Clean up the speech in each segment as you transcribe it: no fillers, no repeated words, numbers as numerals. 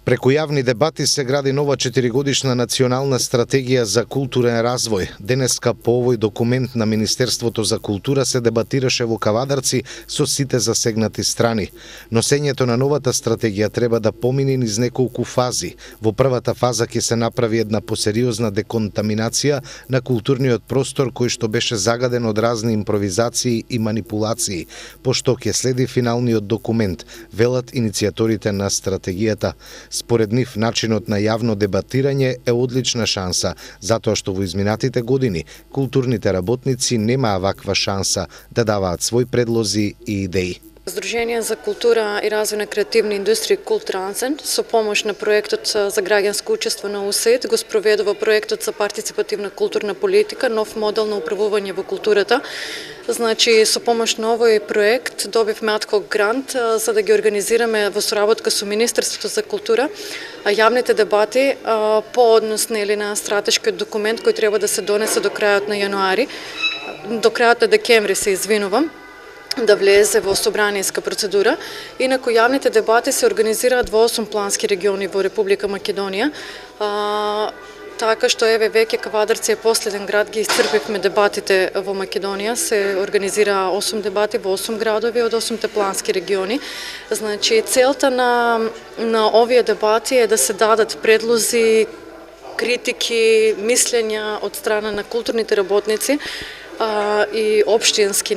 Преку јавни дебати се гради нова 4-годишна национална стратегија за културен развој. Денеска по овој документ на Министерството за култура се дебатираше во Кавадарци со сите засегнати страни. Носењето на новата стратегија треба да помине низ неколку фази. Во првата фаза ќе се направи една посериозна деконтаминација на културниот простор кој што беше загаден од разни импровизации и манипулации, пошто ќе следи финалниот документ, велат иницијаторите на стратегијата. Според нив, начинот на јавно дебатирање е одлична шанса, затоа што во изминатите години културните работници немаа ваква шанса да даваат свои предлози и идеи. Сдружение за култура и развој на креативни индустрии Култрансен со помош на проектот за граѓанско учество на УСАИД го спроведува проектот за партиципативна културна политика, нов модел на управување во културата. Значи, со помош на овој проект добивме адхок грант за да ги организираме во соработка со Министерството за култура јавните дебати по однос на стратешкиот документ кој треба да се донесе до крајот на јануари, до крајот на декември се извинувам, да влезе во собранијска процедура. Инаку јавните дебати се организираат во 8 плански региони во Република Македонија. Така што еве веќе Кавадарци е последен град, ги исцрпивме дебатите во Македонија, се организира 8 дебати во 8 градови од 8 плански региони. Значи целта на овие дебати е да се дадат предлози, критики, мислења од страна на културните работници и општински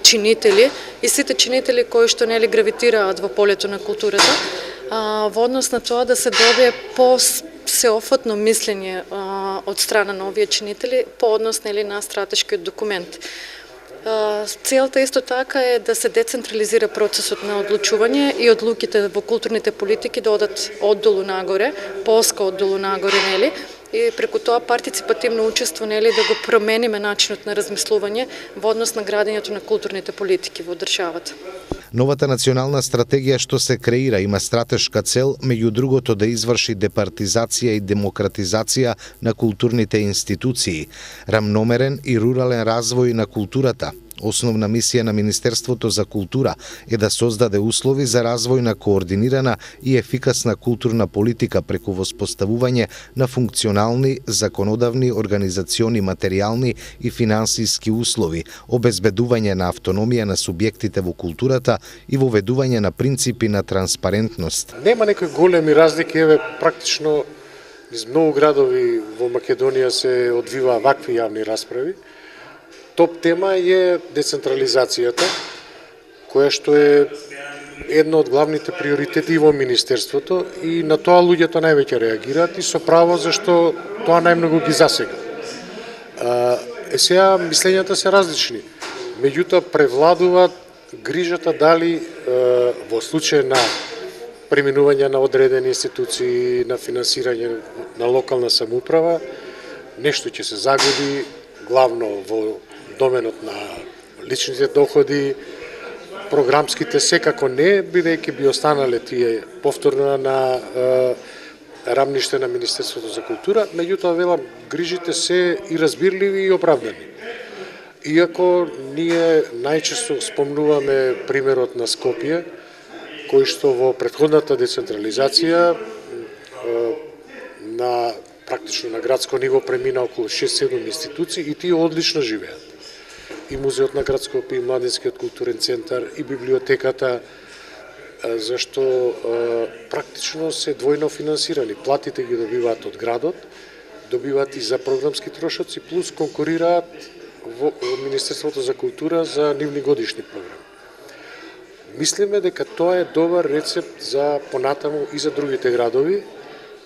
чинители и сите чинители кои што гравитираат во полето на културата, во однос на тоа да се добие сеофатно мислење од страна на овие чинители по однос на стратешкиот документ. Целта исто така е да се децентрализира процесот на одлучување и одлуките во културните политики да одат оддолу нагоре, полска оддолу нагоре, и преку тоа партиципативно учество да го промениме начинот на размислување во однос на градењето на културните политики во државата. Новата национална стратегија што се креира има стратешка цел, меѓу другото да изврши департизација и демократизација на културните институции, рамномерен и рурален развој на културата. Основна мисија на Министерството за култура е да создаде услови за развој на координирана и ефикасна културна политика преку воспоставување на функционални, законодавни, организациони, материјални и финансиски услови, обезбедување на автономија на субјектите во културата и воведување на принципи на транспарентност. Нема некои големи разлики, еве практично низ многу градови во Македонија се одвива вакви јавни расправи. Топ тема е децентрализацијата, која што е една од главните приоритети во Министерството и на тоа луѓето највеќе реагираат и со право зашто тоа најмногу ги засега. Сега мислењата се различни, меѓутоа превладува грижата дали во случај на преминување на одредени институции, на финансирање на локална самоуправа, нешто ќе се загуби, главно во доменот на личните доходи, програмските секако не, бидејќи би останале тие повторно на рамниште на Министерството за култура, меѓутоа велам, грижите се и разбирливи и оправдани. Иако ние најчесто спомнуваме примерот на Скопје, кој што во претходната децентрализација на практично на градско ниво премина околу 6-7 институции и тие одлично живеат. И музеот на град Скопје, и младинскиот културен центар, и библиотеката, зашто практично се двојно финансирани. Платите ги добиваат од градот, добиваат и за програмски трошоци, плюс конкурираат во Министерството за култура за нивни годишни програми. Мислиме дека тоа е добар рецепт за понатаму и за другите градови,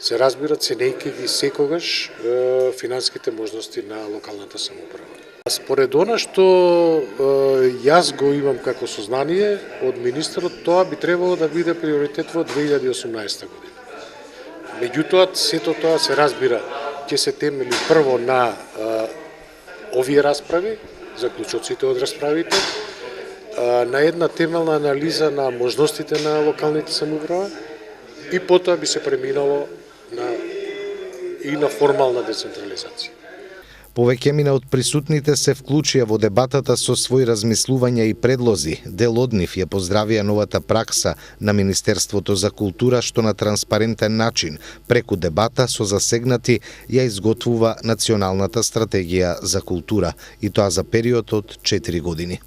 се разбира ценејќи ги секогаш финансиските можности на локалната самоуправа. Според она што јас го имам како сознание од министерот, тоа би требало да биде приоритет во 2018 година. Меѓутоа, сето тоа се разбира, ќе се темели прво на овие расправи, заклучоците од расправите, на една темелна анализа на можностите на локалните самоуправа и потоа би се преминало и на формална децентрализација. Повеќемина од присутните се вклучија во дебатата со своји размислувања и предлози. Дел од нив ја поздравија новата пракса на Министерството за култура што на транспарентен начин, преку дебата со засегнати, ја изготвува Националната стратегија за култура, и тоа за период од 4 години.